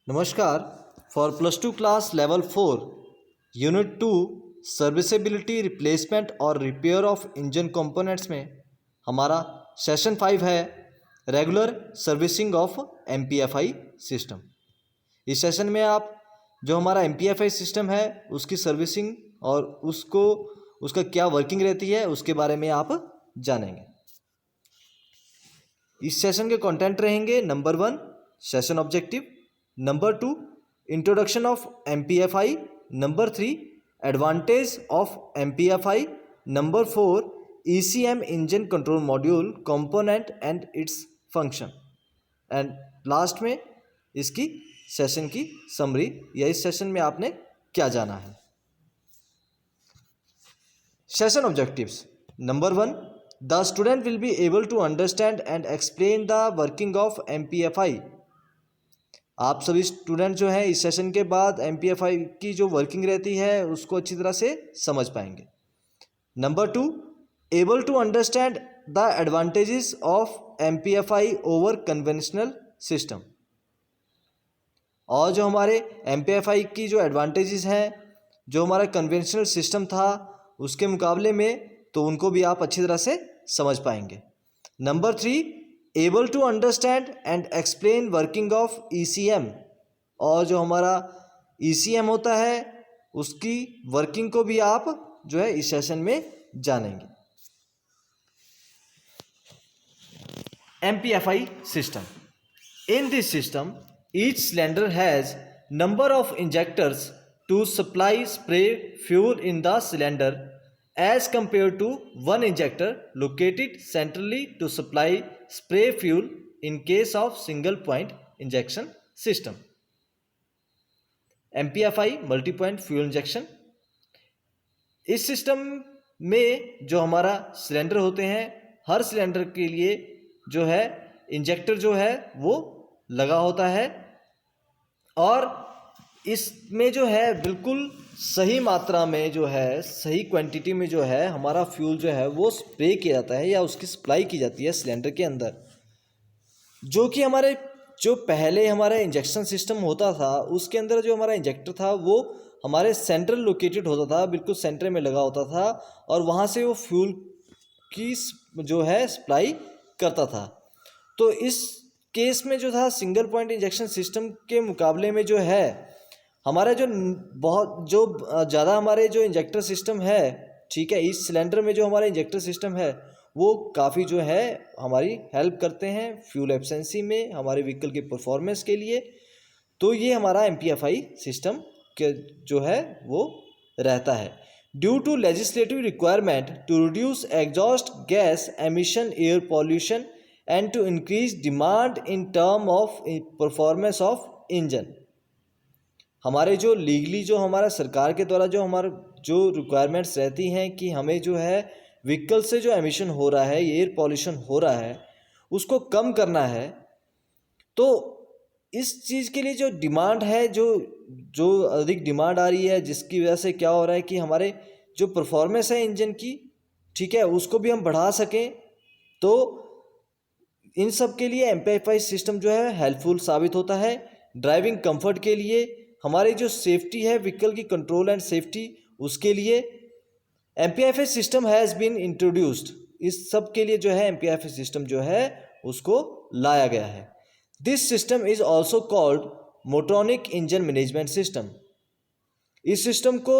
नमस्कार। For +2 class level 4 unit 2 serviceability replacement और repair of engine components में हमारा सेशन 5 है रेगुलर सर्विसिंग ऑफ एमपीएफआई सिस्टम। इस सेशन में आप जो हमारा एमपीएफआई सिस्टम है उसकी सर्विसिंग और उसका क्या वर्किंग रहती है उसके बारे में आप जानेंगे। इस सेशन के कंटेंट रहेंगे: number 1 session objective, number 2 introduction of MPFI, number 3 advantage of MPFI, number 4 ECM engine control module component and its function, and last में इसकी सेशन की समरी या इस सेशन में आपने क्या जाना है। Session objectives: number 1 the student will be able to understand and explain the working of MPFI. आप सभी स्टूडेंट जो हैं इस सेशन के बाद एमपीएफआई की जो वर्किंग रहती है उसको अच्छी तरह से समझ पाएंगे। Number 2 able to understand the advantages of MPFI over conventional system. और जो हमारे एमपीएफआई की जो एडवांटेजेस हैं जो हमारा कन्वेंशनल सिस्टम था उसके मुकाबले में, तो उनको भी आप अच्छी तरह से समझ पाएंगे। Number 3 able to understand and explain working of ECM. और जो हमारा ईसीएम होता है उसकी वर्किंग को भी आप जो है इस सेशन में जानेंगे। MPFI system: in this system each cylinder has number of injectors to supply spray fuel in the cylinder as compared to one injector located centrally to supply spray fuel in case of single point injection system. MPFI multi point fuel injection. इस system में जो हमारा cylinder होते हैं हर cylinder के लिए जो है इंजेक्टर जो है वो लगा होता है और इसमें जो है बिल्कुल सही मात्रा में जो है सही क्वांटिटी में जो है हमारा फ्यूल जो है वो स्प्रे किया जाता है या उसकी सप्लाई की जाती है सिलेंडर के अंदर। जो कि हमारे जो पहले हमारा इंजेक्शन सिस्टम होता था उसके अंदर जो हमारा इंजेक्टर था वो हमारे सेंट्रल लोकेटेड होता था, बिल्कुल सेंटर में लगा होता था और वहाँ से वो फ्यूल की जो है सप्लाई करता था। तो इस केस में जो था सिंगल पॉइंट इंजेक्शन सिस्टम के मुकाबले में जो है हमारा जो ज़्यादा हमारे जो इंजेक्टर सिस्टम है, ठीक है, इस सिलेंडर में जो हमारा इंजेक्टर सिस्टम है वो काफ़ी जो है हमारी हेल्प करते हैं फ्यूल एफिशिएंसी में, हमारे व्हीकल की परफॉर्मेंस के लिए। तो ये हमारा एमपीएफआई सिस्टम के जो है वो रहता है। Due to legislative requirement to reduce exhaust gas emission, air pollution and to increase demand in term of performance of engine. हमारे जो लीगली जो हमारा सरकार के द्वारा जो हमारे जो रिक्वायरमेंट्स रहती हैं कि हमें जो है व्हीकल से जो एमिशन हो रहा है, एयर पॉल्यूशन हो रहा है, उसको कम करना है। तो इस चीज़ के लिए जो डिमांड है, जो अधिक डिमांड आ रही है, जिसकी वजह से क्या हो रहा है कि हमारे जो परफॉर्मेंस है इंजन की, ठीक है, उसको भी हम बढ़ा सकें। तो इन सब के लिए एमपीएफआई सिस्टम जो है हेल्पफुल साबित होता है। ड्राइविंग कंफर्ट के लिए, हमारी जो सेफ्टी है व्हीकल की कंट्रोल एंड सेफ्टी, उसके लिए एमपीएफआई सिस्टम हैज़ बीन इंट्रोड्यूस्ड। इस सब के लिए जो है एमपीएफआई सिस्टम जो है उसको लाया गया है। This system is also called Motronic engine management system. इस सिस्टम को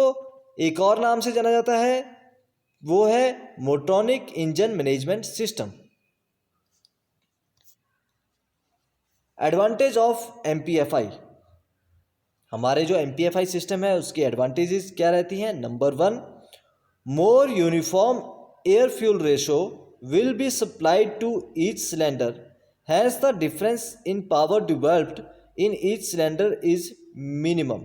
एक और नाम से जाना जाता है, वो है Motronic engine management system. Advantage of MPFI: हमारे जो एमपीएफआई सिस्टम है उसकी एडवांटेजेस क्या रहती हैं। Number 1 more uniform air fuel ratio will be supplied to each cylinder, hence the difference in power developed in each cylinder is minimum.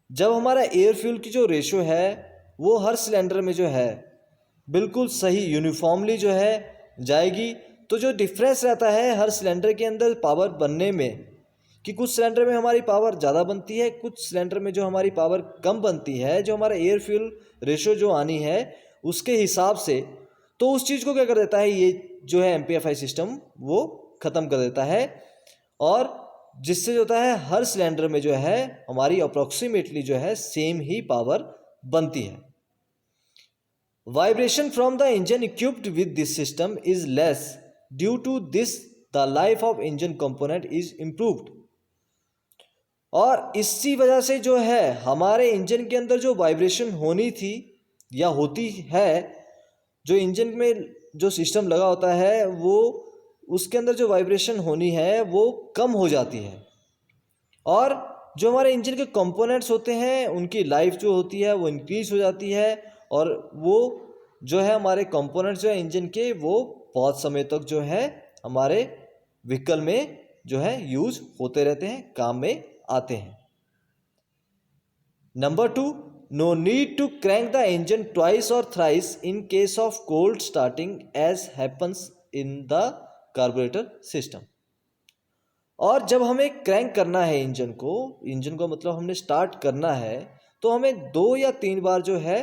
जब हमारा air fuel की जो रेशो है वो हर सिलेंडर में जो है बिल्कुल सही यूनिफॉर्मली जो है जाएगी, तो जो डिफरेंस रहता है हर सिलेंडर के अंदर पावर बनने में कि कुछ सिलेंडर में हमारी पावर ज़्यादा बनती है, कुछ सिलेंडर में जो हमारी पावर कम बनती है, जो हमारा एयर फ्यूल रेशो जो आनी है उसके हिसाब से, तो उस चीज़ को क्या कर देता है ये जो है एमपीएफआई सिस्टम वो ख़त्म कर देता है। और जिससे जो होता है हर सिलेंडर में जो है हमारी अप्रोक्सीमेटली जो है सेम ही पावर बनती है। Vibration from the engine equipped with this system is less, due to this the life of engine component is improved. और इसी वजह से जो है हमारे इंजन के अंदर जो वाइब्रेशन होनी थी या होती है, जो इंजन में जो सिस्टम लगा होता है वो उसके अंदर जो वाइब्रेशन होनी है वो कम हो जाती है। और जो हमारे इंजन के कंपोनेंट्स होते हैं उनकी लाइफ जो होती है वो इंक्रीज हो जाती है, और वो जो है हमारे कंपोनेंट्स जो है इंजन के वो बहुत समय तक जो है हमारे व्हीकल में जो है यूज होते रहते हैं, काम में आते हैं। Number 2, no need to crank the engine twice और thrice in case of cold starting as happens in the carburettor system. और जब हमें क्रैंक करना है इंजन को मतलब हमने स्टार्ट करना है, तो हमें 2 या 3 बार जो है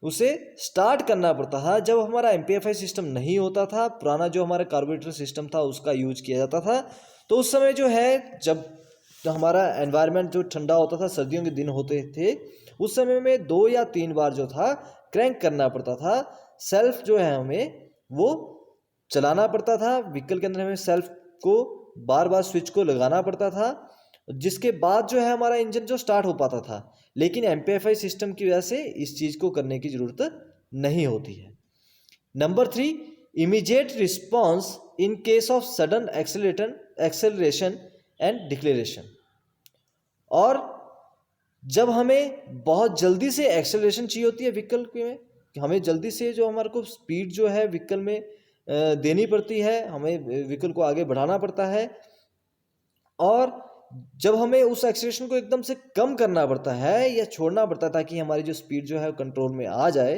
उसे स्टार्ट करना पड़ता था। जब हमारा MPFI सिस्टम नहीं होता था, पुराना जो हमारा कार्बोरेटर सिस्टम था उसका यूज किया जाता था, तो उस समय जो है जब हमारा एनवायरनमेंट जो ठंडा होता था, सर्दियों के दिन होते थे, उस समय में 2 या 3 बार जो था क्रैंक करना पड़ता था। सेल्फ जो है हमें वो चलाना पड़ता था, व्हीकल के अंदर हमें सेल्फ को बार बार स्विच को लगाना पड़ता था, जिसके बाद जो है हमारा इंजन जो स्टार्ट हो पाता था। लेकिन MPFI सिस्टम की वजह से इस चीज़ को करने की ज़रूरत नहीं होती है। Number 3, immediate response in case of sudden acceleration and declaration. और जब हमें बहुत जल्दी से एक्सेलरेशन चाहिए होती है व्हीकल में, हमें जल्दी से जो हमारे को स्पीड जो है व्हीकल में देनी पड़ती है, हमें व्हीकल को आगे बढ़ाना पड़ता है, और जब हमें उस एक्सेलरेशन को एकदम से कम करना पड़ता है या छोड़ना पड़ता है ताकि हमारी जो स्पीड जो है कंट्रोल में आ जाए,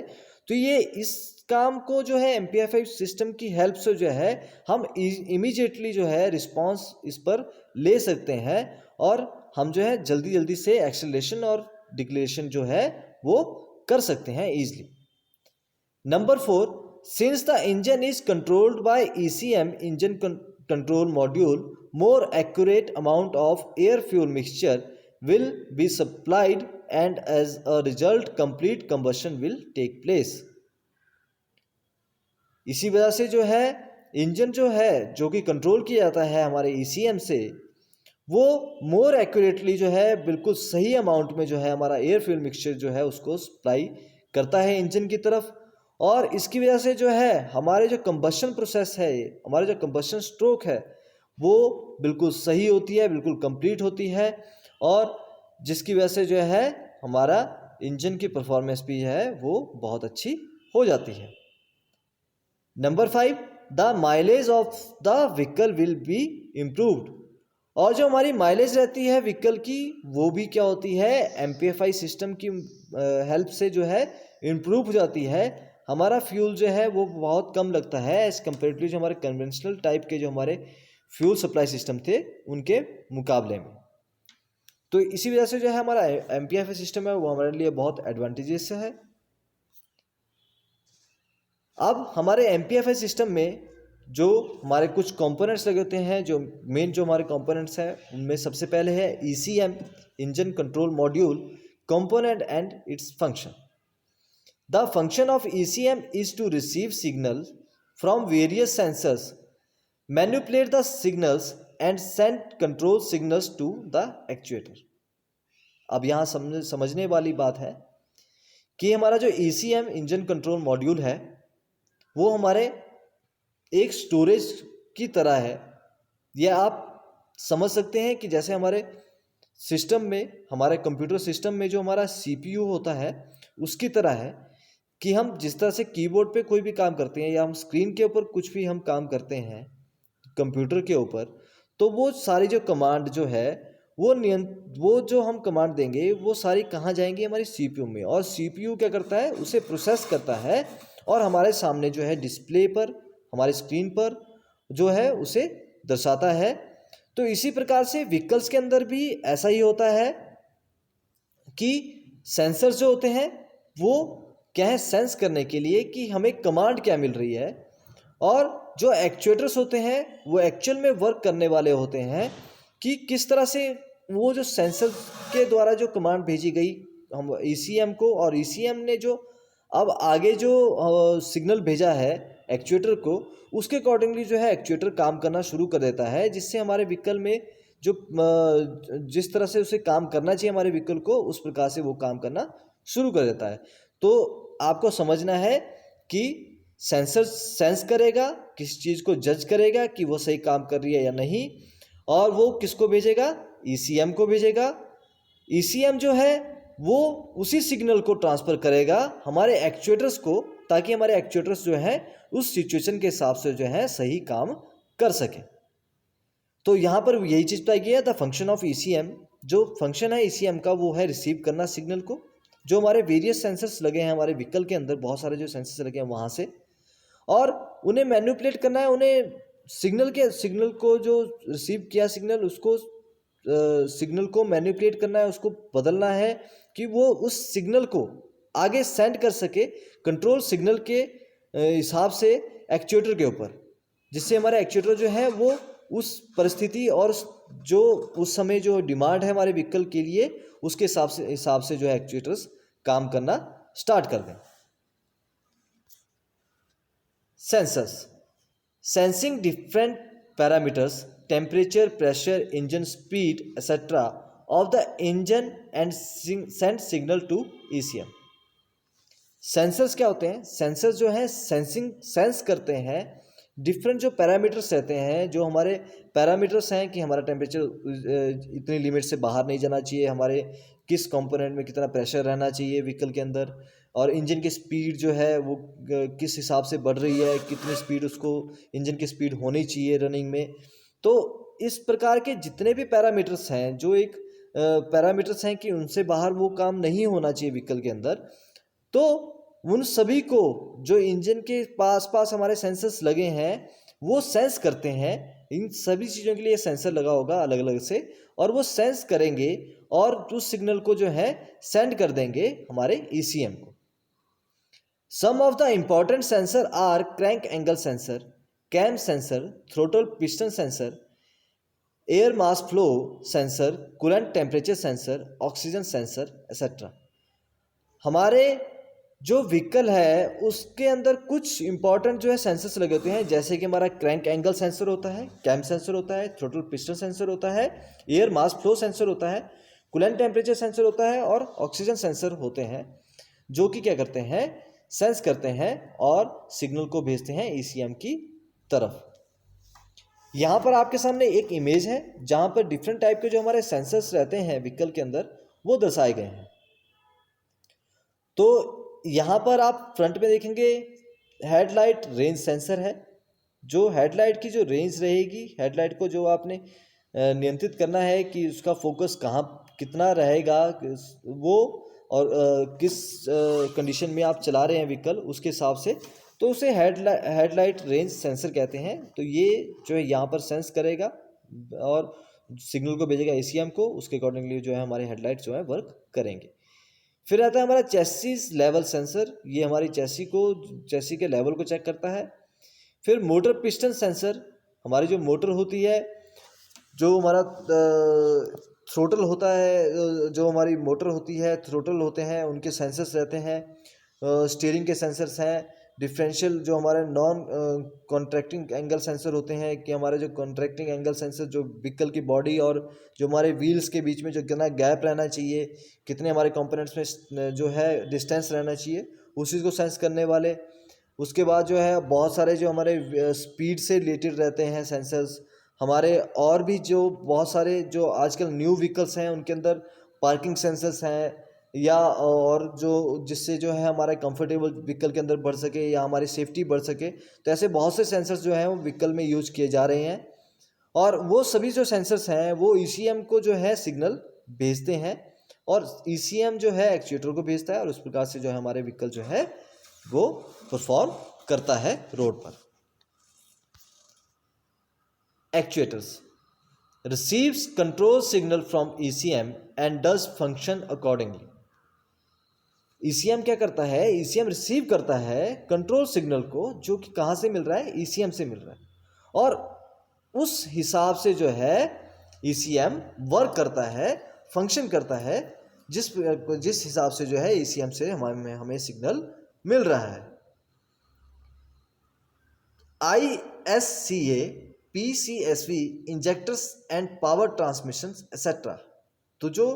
तो ये इस काम को जो है MPFI सिस्टम की हेल्प से जो है हम इमीडिएटली जो है रिस्पांस इस पर ले सकते हैं, और हम जो है जल्दी जल्दी से एक्सेलरेशन और डिक्लेरेशन जो है वो कर सकते हैं easily. Number 4, since the engine is controlled by ECM engine control module, more accurate amount of air fuel mixture will be supplied and as a result complete combustion will take place। इसी वजह से जो है engine जो है जो कि control किया जाता है हमारे ECM से, वो मोर एक्यूरेटली जो है बिल्कुल सही अमाउंट में जो है हमारा एयर फ्यूल मिक्सचर जो है उसको सप्लाई करता है इंजन की तरफ। और इसकी वजह से जो है हमारे जो कंबशन प्रोसेस है, हमारे जो कंबशन स्ट्रोक है वो बिल्कुल सही होती है, बिल्कुल कंप्लीट होती है, और जिसकी वजह से जो है हमारा इंजन की परफॉर्मेंस भी है वो बहुत अच्छी हो जाती है। Number 5, the mileage of the vehicle will be improved. और जो हमारी माइलेज रहती है व्हीकल की वो भी क्या होती है MPFI सिस्टम की हेल्प से जो है इम्प्रूव हो जाती है। हमारा फ्यूल जो है वो बहुत कम लगता है एज कम्पेरेटिवली जो हमारे कन्वेंशनल टाइप के जो हमारे फ्यूल सप्लाई सिस्टम थे उनके मुकाबले में। तो इसी वजह से जो है हमारा MPFI सिस्टम है वो हमारे लिए बहुत एडवांटेजेस है। अब हमारे MPFI सिस्टम में जो हमारे कुछ कंपोनेंट्स लगे होते हैं, जो मेन जो हमारे कंपोनेंट्स हैं उनमें सबसे पहले है ECM engine control module component and its function. The function of ECM is to receive signals from various sensors, manipulate the signals and send control signals to the actuator। अब यहाँ समझने वाली बात है कि हमारा जो ECM इंजन कंट्रोल मॉड्यूल है वो हमारे एक स्टोरेज की तरह है, या आप समझ सकते हैं कि जैसे हमारे सिस्टम में, हमारे कंप्यूटर सिस्टम में जो हमारा CPU होता है उसकी तरह है कि हम जिस तरह से कीबोर्ड पे कोई भी काम करते हैं या हम स्क्रीन के ऊपर कुछ भी हम काम करते हैं कंप्यूटर के ऊपर, तो वो सारी जो कमांड जो है वो जो हम कमांड देंगे वो सारी कहाँ जाएंगी, हमारी CPU में, और CPU क्या करता है उसे प्रोसेस करता है और हमारे सामने जो है डिस्प्ले पर, हमारे स्क्रीन पर जो है उसे दर्शाता है। तो इसी प्रकार से व्हीकल्स के अंदर भी ऐसा ही होता है कि सेंसर्स जो होते हैं वो क्या है सेंस करने के लिए कि हमें कमांड क्या मिल रही है, और जो एक्चुएटर्स होते हैं वो एक्चुअल में वर्क करने वाले होते हैं कि किस तरह से वो जो सेंसर के द्वारा जो कमांड भेजी गई हम ईसीएम को, और ईसीएम ने जो अब आगे जो सिग्नल भेजा है एक्चुएटर को, उसके अकॉर्डिंगली जो है एक्चुएटर काम करना शुरू कर देता है, जिससे हमारे व्हीकल में जो जिस तरह से उसे काम करना चाहिए हमारे व्हीकल को, उस प्रकार से वो काम करना शुरू कर देता है। तो आपको समझना है कि सेंसर सेंस करेगा, किस चीज़ को जज करेगा कि वो सही काम कर रही है या नहीं, और वो किसको भेजेगा, ईसीएम को भेजेगा। ईसीएम जो है वो उसी सिग्नल को ट्रांसफ़र करेगा हमारे एक्चुएटर्स को, ताकि हमारे एक्चुएटर्स जो है उस सिचुएशन के हिसाब से जो है सही काम कर सकें। तो यहाँ पर यही चीज़ बताई गई है, द फंक्शन ऑफ ईसीएम, जो फंक्शन है ईसीएम का वो है रिसीव करना सिग्नल को, जो हमारे वेरियस सेंसर्स लगे हैं हमारे व्हीकल के अंदर, बहुत सारे जो सेंसर्स लगे हैं वहाँ से, और उन्हें मैनिपुलेट करना है, उन्हें सिग्नल को जो रिसीव किया सिग्नल, उसको सिग्नल को मैनिपुलेट करना है, उसको बदलना है कि वो उस सिग्नल को आगे सेंड कर सके कंट्रोल सिग्नल के हिसाब से एक्चुएटर के ऊपर, जिससे हमारे एक्चुएटर जो है वो उस परिस्थिति और जो उस समय जो डिमांड है हमारे व्हीकल के लिए, उसके हिसाब से जो है एक्चुएटर्स काम करना स्टार्ट कर दें। Sensors sensing different parameters, temperature, pressure, engine speed etcetera of the engine and send signal to ECM. Sensors क्या होते हैं? सेंसर्स जो है सेंस करते हैं डिफरेंट जो पैरामीटर्स रहते हैं, जो हमारे पैरामीटर्स हैं कि हमारा टेम्परेचर इतनी लिमिट से बाहर नहीं जाना चाहिए, हमारे किस कंपोनेंट में कितना प्रेशर रहना चाहिए व्हीकल के अंदर, और इंजन की स्पीड जो है वो किस हिसाब से बढ़ रही है, कितनी स्पीड उसको इंजन की स्पीड होनी चाहिए रनिंग में। तो इस प्रकार के जितने भी पैरामीटर्स हैं, जो एक पैरामीटर्स हैं कि उनसे बाहर वो काम नहीं होना चाहिए व्हीकल के अंदर, तो उन सभी को जो इंजन के पास हमारे सेंसर्स लगे हैं वो सेंस करते हैं। इन सभी चीज़ों के लिए सेंसर लगा होगा अलग अलग से, और वो सेंस करेंगे और उस सिग्नल को जो है सेंड कर देंगे हमारे ईसीएम को। Some of the important sensor are crank angle sensor, cam sensor, throttle piston sensor, air mass flow sensor, coolant temperature sensor, oxygen sensor et cetera. हमारे जो व्हीकल है उसके अंदर कुछ इंपॉर्टेंट जो है सेंसर्स लगे होते हैं, जैसे कि हमारा क्रैंक एंगल सेंसर होता है, कैम सेंसर होता है, थ्रोटल पिस्टन सेंसर होता है, एयर मास फ्लो सेंसर होता है, कूलेंट टेम्परेचर सेंसर होता है, और ऑक्सीजन सेंसर होते हैं, जो कि क्या करते हैं, सेंस करते हैं और सिग्नल को भेजते हैं ईसीएम की तरफ। यहाँ पर आपके सामने एक इमेज है जहाँ पर डिफरेंट टाइप के जो हमारे सेंसर्स रहते हैं व्हीकल के अंदर वो दर्शाए गए हैं। तो यहाँ पर आप फ्रंट में देखेंगे हेडलाइट रेंज सेंसर है। जो हेडलाइट की जो रेंज रहेगी, हेडलाइट को जो आपने नियंत्रित करना है कि उसका फोकस कहाँ कितना रहेगा वो, और किस कंडीशन में आप चला रहे हैं व्हीकल उसके हिसाब से, तो उसे हेडलाइट रेंज सेंसर कहते हैं। तो ये जो है यहाँ पर सेंस करेगा और सिग्नल को भेजेगा ईसीएम को, उसके अकॉर्डिंगली जो है हमारे हेडलाइट जो है वर्क करेंगे। फिर आता है हमारा चेसिस लेवल सेंसर, ये हमारी चेसी के लेवल को चेक करता है। फिर मोटर पिस्टन सेंसर, हमारी जो मोटर होती है, जो हमारा थ्रोटल होता है, जो हमारी मोटर होती है, थ्रोटल होते हैं, उनके सेंसर्स रहते हैं। स्टीयरिंग के सेंसर्स हैं। डिफरेंशियल जो हमारे नॉन कॉन्ट्रैक्टिंग एंगल सेंसर होते हैं, कि हमारे जो कॉन्ट्रैक्टिंग एंगल सेंसर जो व्हीकल की बॉडी और जो हमारे व्हील्स के बीच में जो कितना गैप रहना चाहिए, कितने हमारे कंपोनेंट्स में जो है डिस्टेंस रहना चाहिए, उस चीज़ को सेंस करने वाले। उसके बाद जो है बहुत सारे जो हमारे स्पीड से रिलेटेड रहते हैं सेंसर्स हमारे, और भी जो बहुत सारे जो आजकल न्यू व्हीकल्स हैं उनके अंदर पार्किंग सेंसर्स हैं, या और जो जिससे जो है हमारा कंफर्टेबल व्हीकल के अंदर बढ़ सके या हमारी सेफ्टी बढ़ सके। तो ऐसे बहुत से सेंसर्स जो हैं वो व्हीकल में यूज किए जा रहे हैं, और वो सभी जो सेंसर्स हैं वो ईसीएम को जो है सिग्नल भेजते हैं, और ईसीएम जो है एक्चुएटर को भेजता है, और उस प्रकार से जो है हमारे व्हीकल जो है वो परफॉर्म करता है रोड पर। Actuators receives control signal from ECM and does function accordingly. ECM क्या करता है? ECM रिसीव करता है कंट्रोल सिग्नल को, जो कि कहाँ से मिल रहा है? ECM से मिल रहा है, और उस हिसाब से जो है ECM वर्क करता है, फंक्शन करता है, जिस हिसाब से जो है ECM से हमें सिग्नल मिल रहा है। ISCA, PCSV, injectors and power transmission etcetera. तो जो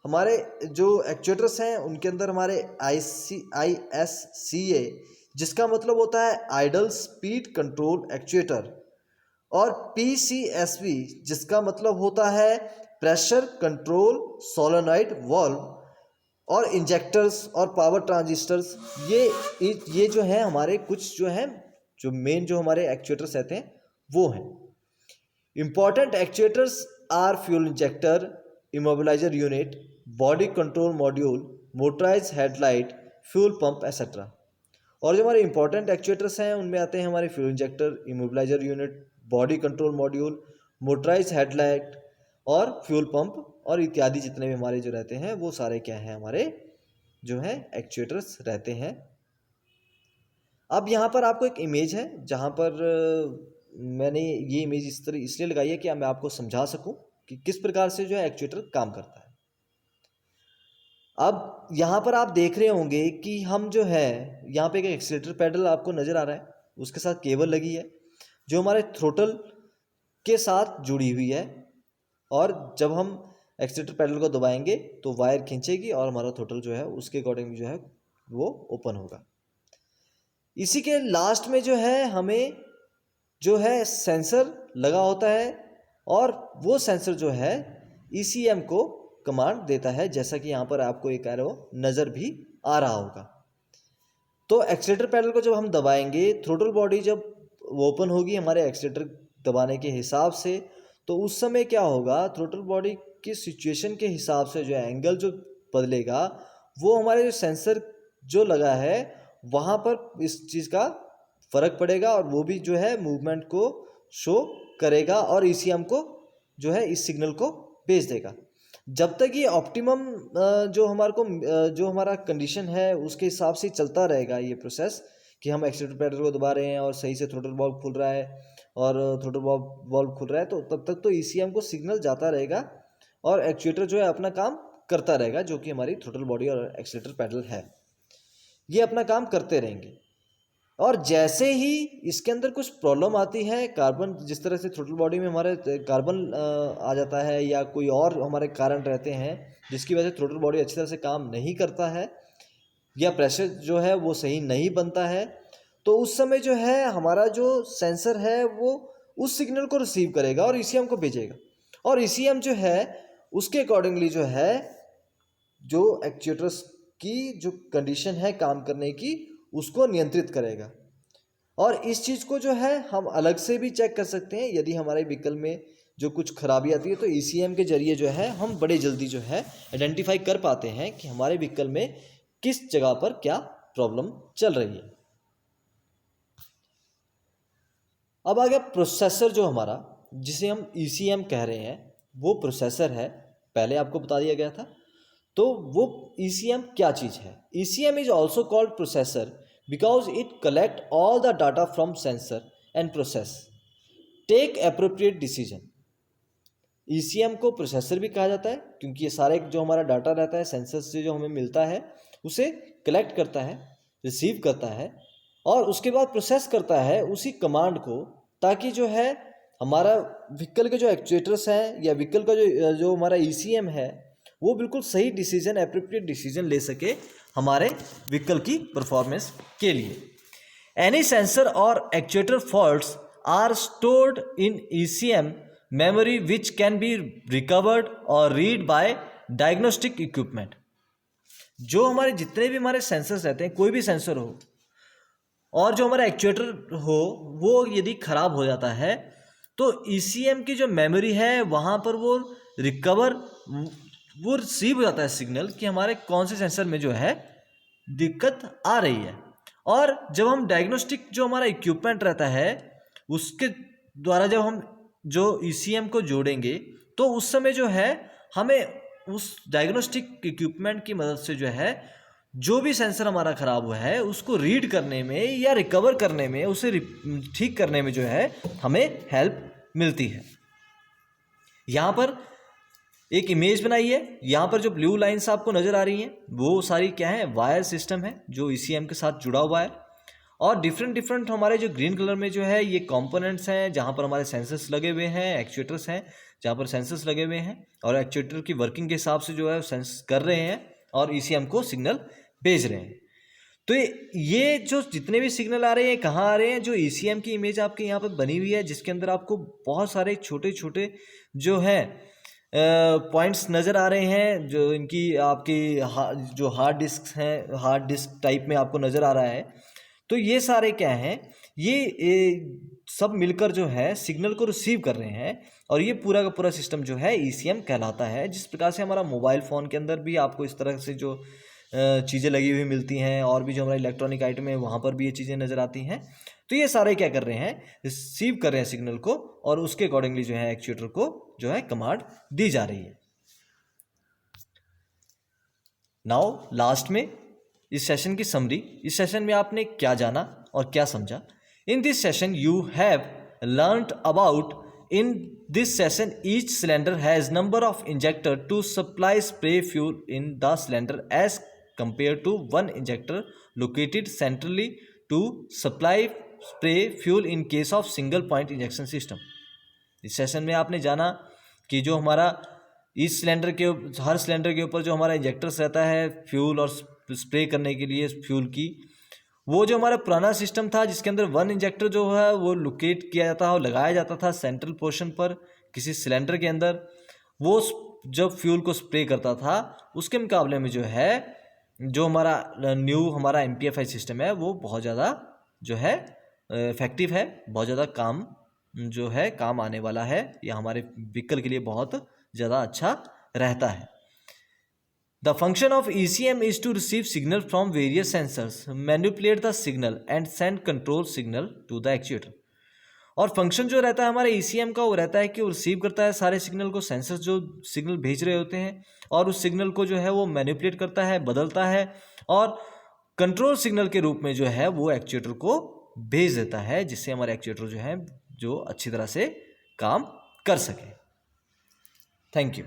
हमारे जो एक्चुएटर्स हैं उनके अंदर हमारे ISCA, जिसका मतलब होता है आइडल स्पीड कंट्रोल एक्चुएटर, और PCSV जिसका मतलब होता है प्रेशर कंट्रोल सोलेनॉइड वाल्व, और इंजेक्टर्स और पावर ट्रांजिस्टर्स, ये जो है हमारे कुछ जो है जो मेन जो हमारे एक्चुएटर्स रहते हैं वो हैं। Important actuators are fuel injector, immobiliser unit, body control module, motorise headlight, fuel pump etcetera. और जो हमारे इंपॉर्टेंट एक्चुएटर्स हैं उनमें आते हैं हमारे fuel injector, immobiliser unit, body control module, motorise headlight और फ्यूल पंप और इत्यादि जितने भी हमारे जो रहते हैं वो सारे क्या हैं हमारे जो है एक्चुएटर्स रहते हैं। अब यहाँ पर आपको एक इमेज है जहाँ पर मैंने ये इमेज इस तरह इसलिए लगाई है कि मैं आपको समझा सकूं कि किस प्रकार से जो है एक्चुएटर काम करता है। अब यहाँ पर आप देख रहे होंगे कि हम जो है यहाँ पे एक एक्सीलरेटर पैडल आपको नज़र आ रहा है, उसके साथ केबल लगी है जो हमारे थ्रोटल के साथ जुड़ी हुई है, और जब हम एक्सीलरेटर पैडल को दबाएंगे तो वायर खींचेगी और हमारा थ्रोटल जो है उसके अकॉर्डिंग जो है वो ओपन होगा। इसी के लास्ट में जो है हमें जो है सेंसर लगा होता है, और वो सेंसर जो है ECM को कमांड देता है, जैसा कि यहाँ पर आपको एक एरो नज़र भी आ रहा होगा। तो एक्सीलरेटर पैडल को जब हम दबाएंगे, थ्रोटल बॉडी जब ओपन होगी हमारे एक्सीलरेटर दबाने के हिसाब से, तो उस समय क्या होगा, थ्रोटल बॉडी की सिचुएशन के हिसाब से जो एंगल जो बदलेगा वो हमारे जो सेंसर जो लगा है वहाँ पर इस चीज़ का फ़र्क पड़ेगा, और वो भी जो है मूवमेंट को शो करेगा और ECM को जो है इस सिग्नल को भेज देगा। जब तक ये ऑप्टिमम जो हमारा कंडीशन है उसके हिसाब से चलता रहेगा ये प्रोसेस, कि हम एक्सीलरेटर पैडल को दबा रहे हैं और सही से थ्रोटल वाल्व खुल रहा है और थ्रोटल वाल्व खुल रहा है, तो तब तक तो ECM को सिग्नल जाता रहेगा और एक्चुएटर जो है अपना काम करता रहेगा, जो कि हमारी थ्रोटल बॉडी और एक्सीलरेटर पैडल है, ये अपना काम करते रहेंगे। और जैसे ही इसके अंदर कुछ प्रॉब्लम आती है, कार्बन जिस तरह से थ्रोटल बॉडी में हमारे कार्बन आ जाता है या कोई और हमारे कारण रहते हैं जिसकी वजह से थ्रोटल बॉडी अच्छी तरह से काम नहीं करता है या प्रेशर जो है वो सही नहीं बनता है, तो उस समय जो है हमारा जो सेंसर है वो उस सिग्नल को रिसीव करेगा और ECM को भेजेगा, और ECM जो है उसके अकॉर्डिंगली जो है जो एक्चुएटर्स की जो कंडीशन है काम करने की उसको नियंत्रित करेगा। और इस चीज़ को जो है हम अलग से भी चेक कर सकते हैं, यदि हमारे व्हीकल में जो कुछ खराबी आती है तो ECM के जरिए जो है हम बड़े जल्दी जो है आइडेंटिफाई कर पाते हैं कि हमारे व्हीकल में किस जगह पर क्या प्रॉब्लम चल रही है। अब आ गया प्रोसेसर, जो हमारा जिसे हम ECM कह रहे हैं वो प्रोसेसर है, पहले आपको बता दिया गया था। तो वो ECM क्या चीज़ है? ECM is also called processor because it collect all the data from sensor and process take appropriate decision. ECM को प्रोसेसर भी कहा जाता है क्योंकि ये सारे जो हमारा डाटा रहता है सेंसर से जो हमें मिलता है उसे कलेक्ट करता है, रिसीव करता है और उसके बाद प्रोसेस करता है उसी कमांड को, ताकि जो है हमारा व्हीकल के जो एक्चुएटर्स हैं या व्हीकल का जो हमारा ECM है वो बिल्कुल सही डिसीजन, एप्रोप्रिएट डिसीजन ले सके हमारे व्हीकल की परफॉर्मेंस के लिए। एनी सेंसर और actuator faults are stored in ECM memory which can be recovered or read by diagnostic equipment। जो हमारे जितने भी हमारे सेंसर्स रहते हैं, कोई भी सेंसर हो और जो हमारा एक्चुएटर हो, वो यदि ख़राब हो जाता है तो ECM की जो मेमोरी है वहाँ पर वो रिसीव हो जाता है सिग्नल कि हमारे कौन से सेंसर में जो है दिक्कत आ रही है। और जब हम डायग्नोस्टिक जो हमारा इक्विपमेंट रहता है उसके द्वारा जब हम जो ECM को जोड़ेंगे तो उस समय जो है हमें उस डायग्नोस्टिक इक्विपमेंट की मदद से जो है जो भी सेंसर हमारा ख़राब हुआ है उसको रीड करने में या रिकवर करने में, उसे ठीक करने में जो है हमें हेल्प मिलती है। यहाँ पर एक इमेज बनाई है, यहाँ पर जो ब्लू लाइंस आपको नज़र आ रही हैं वो सारी क्या है, वायर सिस्टम है जो ECM के साथ जुड़ा हुआ है। और डिफरेंट हमारे जो ग्रीन कलर में जो है ये कंपोनेंट्स हैं जहाँ पर हमारे सेंसर्स लगे हुए हैं, एक्चुएटर्स हैं जहाँ पर सेंसर्स लगे हुए हैं और एक्चुएटर की वर्किंग के हिसाब से जो है सेंस कर रहे हैं और ECM को सिग्नल भेज रहे हैं। तो ये जो जितने भी सिग्नल आ रहे हैं कहाँ आ रहे हैं, जो ECM की इमेज आपके यहाँ पर बनी हुई है जिसके अंदर आपको बहुत सारे छोटे छोटे जो है पॉइंट्स नज़र आ रहे हैं, जो इनकी आपकी जो हार्ड डिस्क हैं, हार्ड डिस्क टाइप में आपको नज़र आ रहा है। तो ये सारे क्या हैं, ये सब मिलकर जो है सिग्नल को रिसीव कर रहे हैं और ये पूरा का पूरा सिस्टम जो है ECM कहलाता है। जिस प्रकार से हमारा मोबाइल फ़ोन के अंदर भी आपको इस तरह से जो चीज़ें लगी हुई मिलती हैं और भी जो हमारा इलेक्ट्रॉनिक आइटम है वहाँ पर भी ये चीज़ें नज़र आती हैं। तो ये सारे क्या कर रहे हैं, रिसीव कर रहे हैं सिग्नल को और उसके अकॉर्डिंगली जो है एक्चुएटर को जो है कमांड दी जा रही है। नाउ लास्ट में इस सेशन की समरी, इस सेशन में आपने क्या जाना और क्या समझा। In this session you have learned about, in this session each cylinder has number of injector to supply spray fuel in the cylinder as compare to one injector located centrally to supply spray fuel in case of single point injection system. इस session में आपने जाना कि जो हमारा इस cylinder के हर cylinder के ऊपर जो हमारा इंजेक्टर्स रहता है फ्यूल और स्प्रे करने के लिए फ्यूल की, वो जो हमारा पुराना सिस्टम था जिसके अंदर वन इंजेक्टर जो है वो लोकेट किया जाता है और लगाया जाता था सेंट्रल पोर्शन पर किसी सिलेंडर के अंदर, वो जब फ्यूल को स्प्रे करता था उसके मुकाबले में जो है जो हमारा न्यू हमारा MPFI सिस्टम है वो बहुत ज़्यादा जो है इफेक्टिव है, बहुत ज़्यादा काम जो है काम आने वाला है, या हमारे व्हीकल के लिए बहुत ज़्यादा अच्छा रहता है। The function of ECM is to receive signal from various sensors, manipulate the signal and send control signal to the actuator। और फंक्शन जो रहता है हमारे ECM का वो रहता है कि वो रिसीव करता है सारे सिग्नल को, सेंसर्स जो सिग्नल भेज रहे होते हैं, और उस सिग्नल को जो है वो मैनिपुलेट करता है, बदलता है और कंट्रोल सिग्नल के रूप में जो है वो एक्चुएटर को भेज देता है, जिससे हमारे एक्चुएटर जो है जो अच्छी तरह से काम कर सके। Thank you.